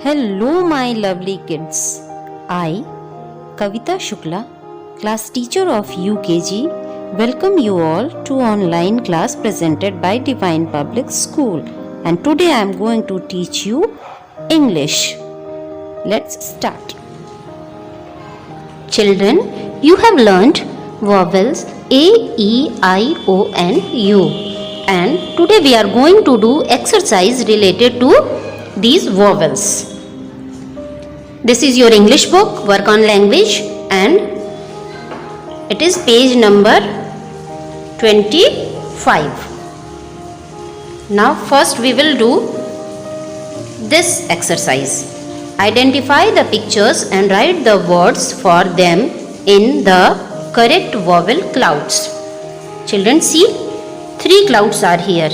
Hello, my lovely kids. I, Kavita Shukla, class teacher of UKG, welcome you all to online class presented by Divine Public School. And today I am going to teach you English. Let's start. Children, you have learnt vowels A, E, I, O and U. And today we are going to do exercise related to these vowels. This is your English book, Work on Language, and it is page number 25. Now first we will do this exercise. Identify the pictures and write the words for them in the correct vowel clouds. Children, see, 3 clouds are here.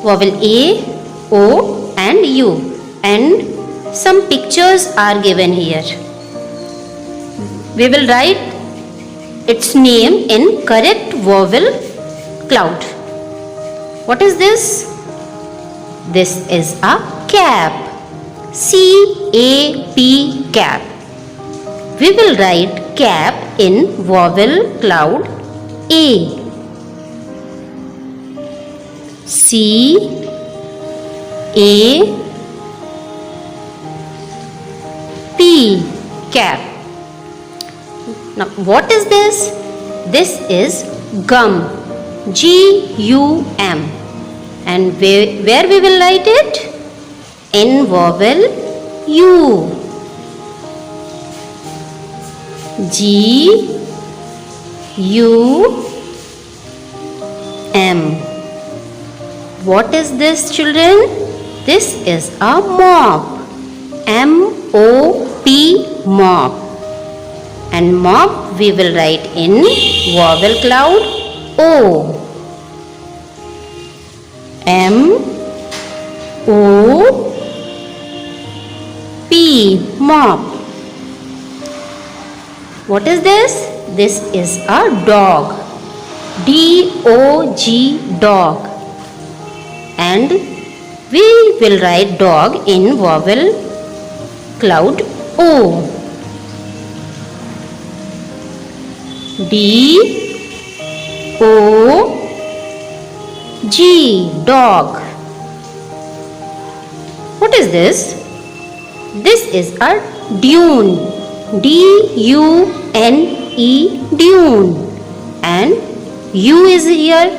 Vowel A, O and U, and some pictures are given here. We will write its name in correct vowel cloud. What is this? This is a cap. C-A-P, cap. We will write cap in vowel cloud A. C-A-P, cap. Now what is this? This is gum. G-U-M. And where we will write it? In vowel U. G-U-M. What is this, children? This is a mop. M-O-P, mop. And mop we will write in vowel cloud O. M-O-P, mop. What is this? This is a dog. D-O-G, dog. And we will write dog in vowel cloud O. D-O-G, dog. What is this? This is a dune. D-U-N-E, dune. And U is here.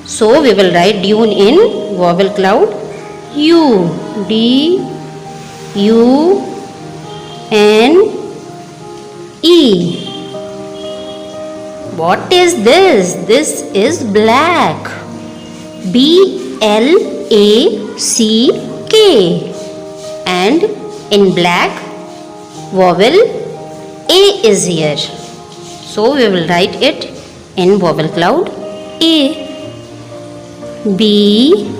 So we will write dune in vowel cloud U. D-U-N-E. What is this? This is black. B-L-A-C-K. And in black, vowel A is here. So we will write it in vowel cloud A. B-L-A-C-K.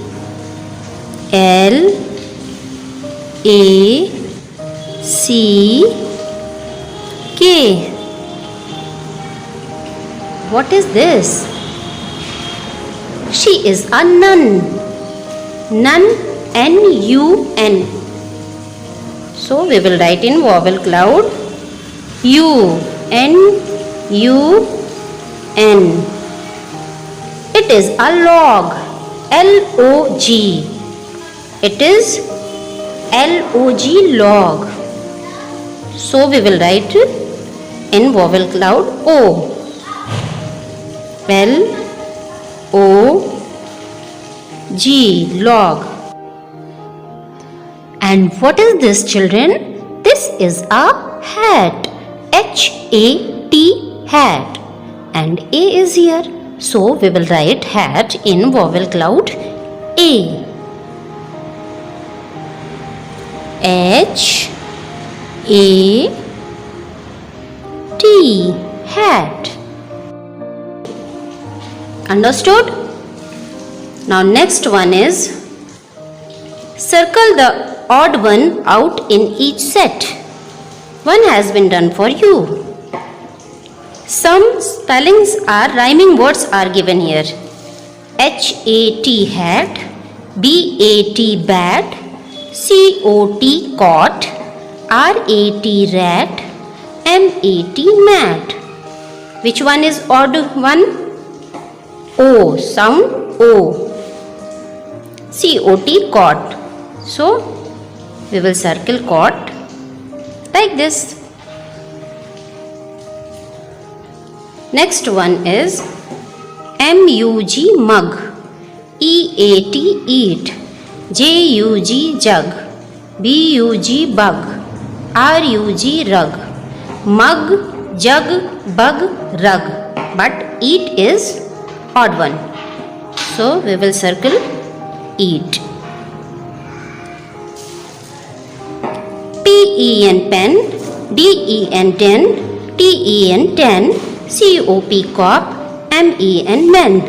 What is this? She is a nun. Nun, N-U-N. So we will write in vowel cloud U, N-U-N. It is a log. L-O-G. It is L-O-G, log. So we will write in vowel cloud O. L-O-G, log. And what is this, children? This is a hat. H-A-T, hat. And A is here. So we will write hat in vowel cloud A. H-A-T, hat. Understood? Now next one is circle the odd one out in each set. One has been done for you. Some spellings are rhyming words are given here. H-A-T, hat. B-A-T, bat. C-O-T cot, R-A-T rat, M-A-T mat. Which one is odd one? O, sound O. C-O-T cot. So we will circle cot like this. Next one is M-U-G mug, E-A-T eat, J-U-G jug, B-U-G bug, R-U-G rug. Mug, jug, bug, rug. But eat is odd one. So we will circle eat. P-E-N pen, D-E-N den, T-E-N ten, C-O-P cop, M-E-N men.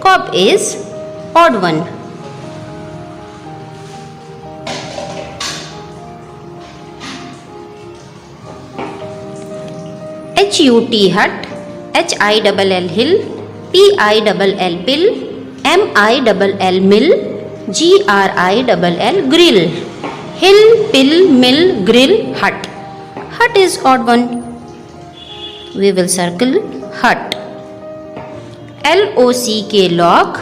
Cop is odd one. H-U-T hut, H-I-L-L hill, P-I-L-L pill, M-I-L-L mill, G-R-I-L-L grill. Hill, pill, mill, grill, hut. Hut is odd one. We will circle hut. L-O-C-K lock,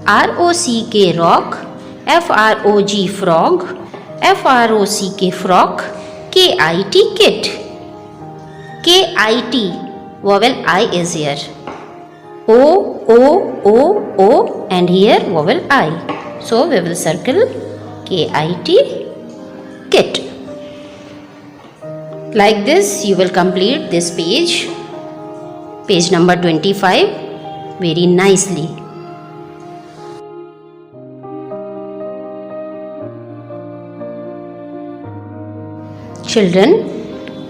R-O-C-K rock, F-R-O-G frog, F-R-O-C-K frock, K-I-T kit. K-I-T, vowel I is here. O, O, O, O, and here vowel I. So we will circle K-I-T, kit. Like this you will complete this page number 25 very nicely. Children,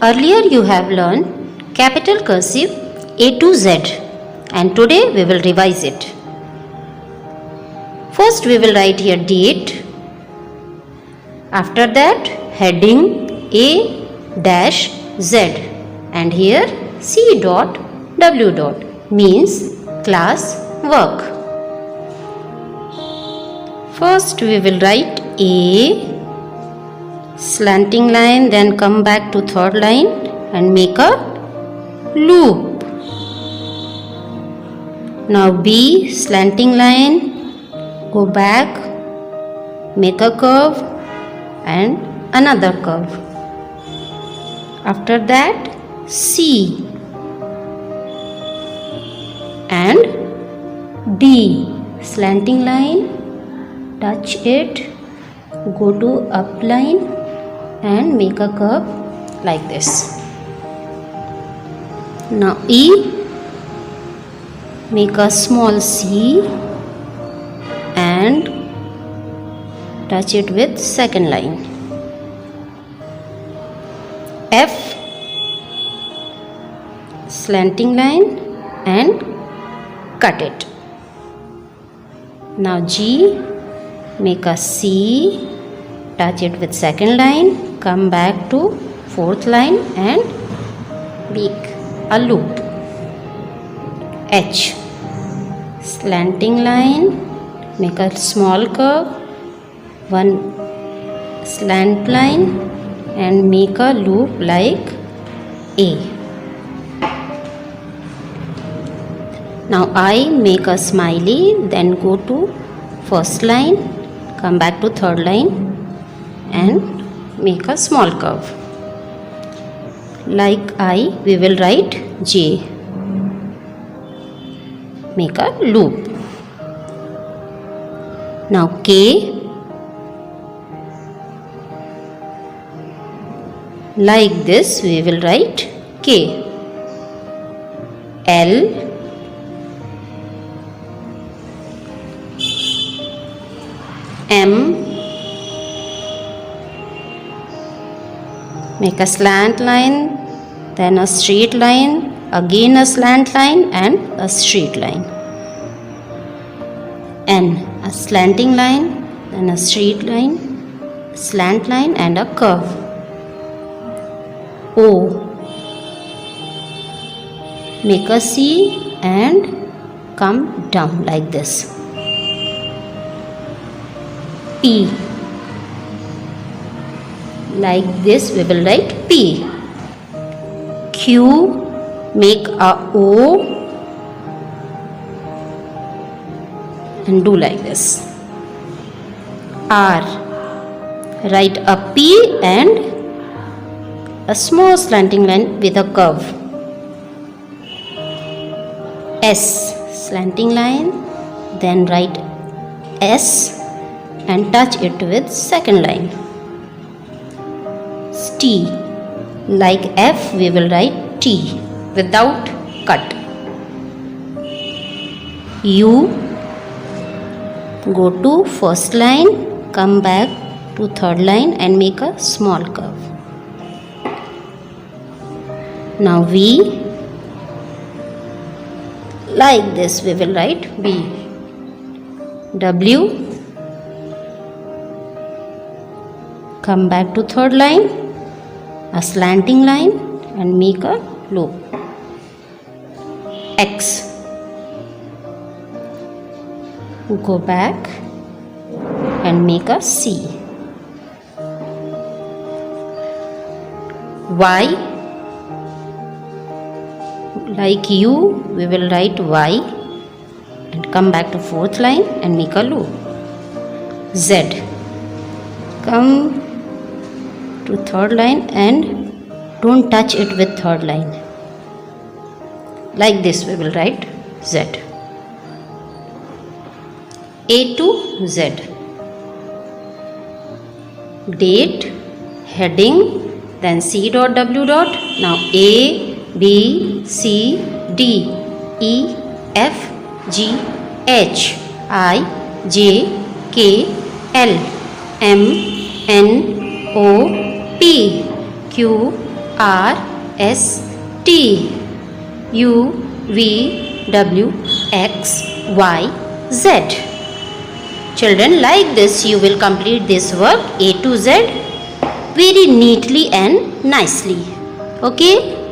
earlier you have learned capital cursive A to Z, and today we will revise it. First we will write here date. After that heading A-Z, and here C.W. means class work. First we will write A, slanting line, then come back to third line and make a loop. Now B, slanting line, go back, make a curve and another curve. After that C and D, slanting line, touch it, go to up line and make a curve like this. Now E, make a small C and touch it with second line. F, slanting line and cut it. Now G, make a C, touch it with second line, come back to fourth line and make a loop. H, slanting line, make a small curve, one slant line and make a loop like A. Now I, make a smiley, then go to first line, come back to third line and make a small curve. Like I, we will write J. Make a loop. Now K, like this we will write K. L, M, make a slant line, then a straight line, again a slant line and a straight line. N, a slanting line, then a straight line, slant line and a curve. O, make a C and come down like this. P, Like this we will write P. Q, make a O and do like this. R, write a P and a small slanting line with a curve. S, slanting line, then write S and touch it with second line. T, like F we will write T without cut. U, go to first line, come back to third line and make a small curve. Now V, like this we will write V. W, come back to third line, a slanting line and make a loop. X, go back and make a C. Y, like U we will write Y and come back to fourth line and make a loop. Z, come to third line and don't touch it with third line. Like this we will write Z. A to Z. Date, heading, then C dot W dot. Now A, B, C, D, E, F, G, H, I, J, K, L, M, N, O, P, Q, R, S, T, U, V, W, X, Y, Z. Children, like this you will complete this work A to Z very neatly and nicely. Okay?